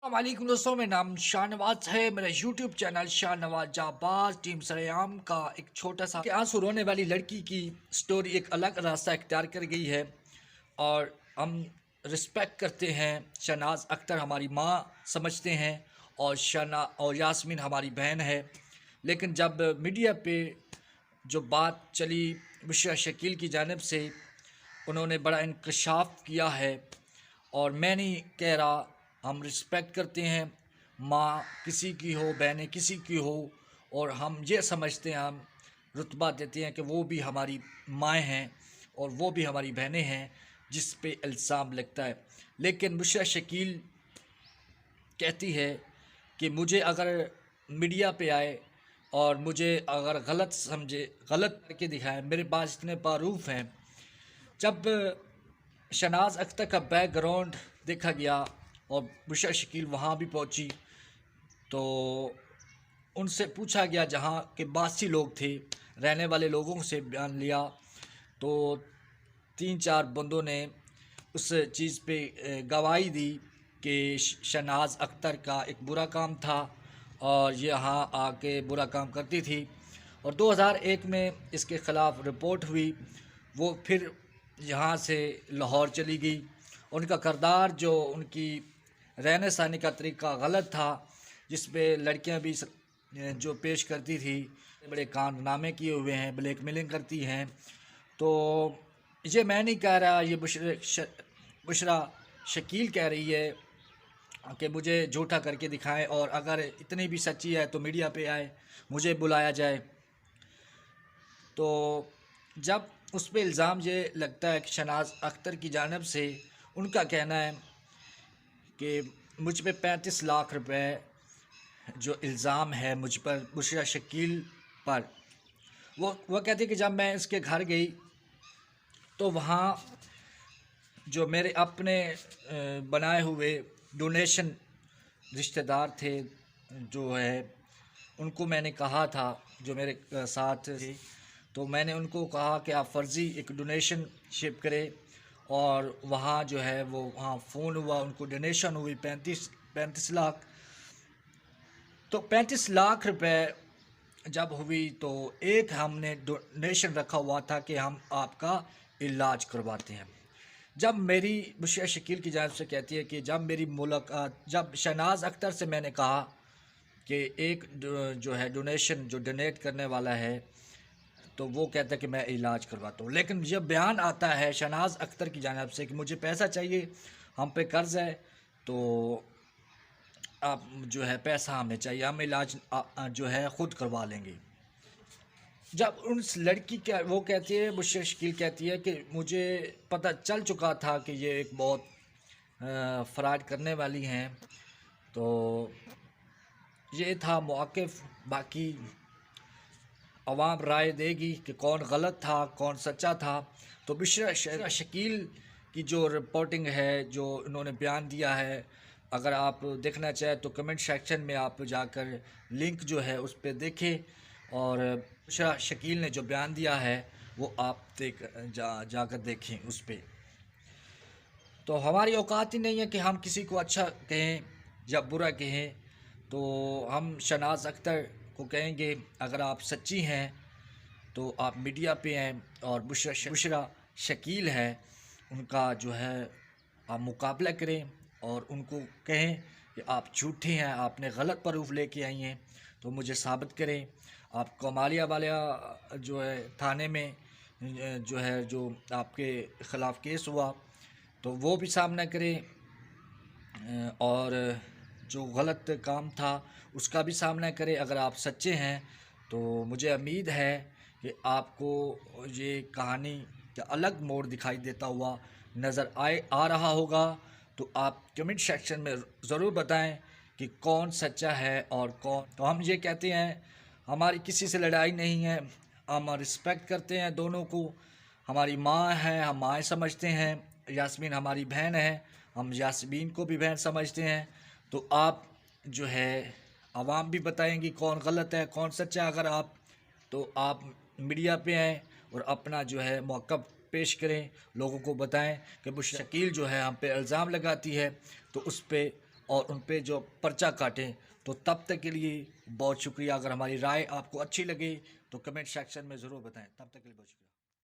वालेकुम दोस्तों, मेरा नाम शाहनवाज है। मेरा यूट्यूब चैनल शाहनवाज जाबाज टीम सरेआम का एक छोटा सा आंसू रोने वाली लड़की की स्टोरी एक अलग रास्ता इख्तियार कर गई है। और हम रिस्पेक्ट करते हैं, शहनाज अख्तर हमारी माँ समझते हैं और शना और यास्मीन हमारी बहन है। लेकिन जब मीडिया पे जो बात चली बुशरा शकील की जानिब से, उन्होंने बड़ा इंकशाफ किया है। और मैं नहीं कह रहा, हम रिस्पेक्ट करते हैं, माँ किसी की हो, बहनें किसी की हो, और हम ये समझते हैं, हम रुतबा देते हैं कि वो भी हमारी माएँ हैं और वो भी हमारी बहनें हैं जिस पे इल्ज़ाम लगता है। लेकिन बुशरा शकील कहती है कि मुझे अगर मीडिया पे आए और मुझे अगर गलत समझे, गलत करके दिखाए, मेरे पास इतने प्रूफ हैं। जब शहनाज अख्तर का बैकग्राउंड देखा गया और बुशरा शकील वहाँ भी पहुँची, तो उनसे पूछा गया, जहाँ के बासी लोग थे, रहने वाले लोगों से बयान लिया, तो 3-4 बंदों ने उस चीज़ पे गवाही दी कि शहनाज अख्तर का एक बुरा काम था और ये यहाँ आके बुरा काम करती थी। और 2001 में इसके ख़िलाफ़ रिपोर्ट हुई, वो फिर यहाँ से लाहौर चली गई। उनका किरदार, जो उनकी रहने सहने का तरीका गलत था, जिस पे लड़कियाँ भी जो पेश करती थी, बड़े कांडनामे किए हुए हैं, ब्लैकमेलिंग करती हैं। तो ये मैं नहीं कह रहा, ये बुशरा शकील कह रही है कि मुझे झूठा करके दिखाएं, और अगर इतनी भी सच्ची है तो मीडिया पे आए, मुझे बुलाया जाए। तो जब उस पर इल्ज़ाम ये लगता है कि शहनाज अख्तर की जानिब से, उनका कहना है कि मुझ पे 35 लाख रुपए जो इल्ज़ाम है मुझ पर, बुशरा शकील पर, वो कहती है कि जब मैं इसके घर गई तो वहाँ जो मेरे अपने बनाए हुए डोनेशन रिश्तेदार थे, जो है उनको मैंने कहा था, जो मेरे साथ थे, तो मैंने उनको कहा कि आप फ़र्ज़ी एक डोनेशन शिप करें। और वहाँ जो है वो वहाँ फ़ोन हुआ, उनको डोनेशन हुई 35 लाख। तो 35 लाख रुपए जब हुई, तो एक हमने डोनेशन रखा हुआ था कि हम आपका इलाज करवाते हैं। जब मेरी बुशरा शकील की जानिब से कहती है कि जब मेरी मुलाकात, जब शहनाज अख्तर से मैंने कहा कि एक जो है डोनेशन, जो डोनेट करने वाला है, तो वो कहता है कि मैं इलाज करवाता हूँ। लेकिन जब बयान आता है शहनाज अख्तर की जानिब से कि मुझे पैसा चाहिए, हम पे कर्ज़ है, तो आप जो है पैसा हमें चाहिए, हम इलाज जो है ख़ुद करवा लेंगे। जब उस लड़की क्या वो कहती है, बुशरा शकील कहती है कि मुझे पता चल चुका था कि ये एक बहुत फ़राड करने वाली हैं, तो ये था मौक़िफ़। बाकी अवाम राय देगी कि कौन गलत था, कौन सच्चा था। तो बुशरा शकील की जो रिपोर्टिंग है, जो उन्होंने बयान दिया है, अगर आप देखना चाहें तो कमेंट सेक्शन में आप जाकर लिंक जो है उस पर देखें, और बुशरा शकील ने जो बयान दिया है वो आप जाकर देखें उस पर। तो हमारी औकात ही नहीं है कि हम किसी को अच्छा कहें या बुरा कहें। तो हम शहनाज अख्तर को कहेंगे, अगर आप सच्ची हैं तो आप मीडिया पे आएँ, और बुशरा शकील है, उनका जो है आप मुकाबला करें और उनको कहें कि आप झूठे हैं, आपने गलत प्रूफ लेके आई हैं, तो मुझे साबित करें। आप कोमालिया वाला जो है थाने में जो है, जो आपके ख़िलाफ़ केस हुआ, तो वो भी सामना करें, और जो गलत काम था उसका भी सामना करें। अगर आप सच्चे हैं तो मुझे उम्मीद है कि आपको ये कहानी का अलग मोड़ दिखाई देता हुआ नज़र आ रहा होगा। तो आप कमेंट सेक्शन में ज़रूर बताएं कि कौन सच्चा है और कौन। तो हम ये कहते हैं, हमारी किसी से लड़ाई नहीं है, हम रिस्पेक्ट करते हैं दोनों को। हमारी माँ है, हम माँ समझते हैं, यास्मीन हमारी बहन है, हम यास्मीन को भी बहन समझते हैं। तो आप जो है आवाम भी बताएंगी कौन गलत है कौन सच्चा है। अगर आप, तो आप मीडिया पे आएँ और अपना जो है मौक़िफ़ पेश करें, लोगों को बताएं कि बुशरा शकील जो है हम पे इल्ज़ाम लगाती है, तो उस पे और उन पे जो पर्चा काटें। तो तब तक के लिए बहुत शुक्रिया। अगर हमारी राय आपको अच्छी लगे तो कमेंट सेक्शन में ज़रूर बताएं। तब तक के लिए बहुत शुक्रिया।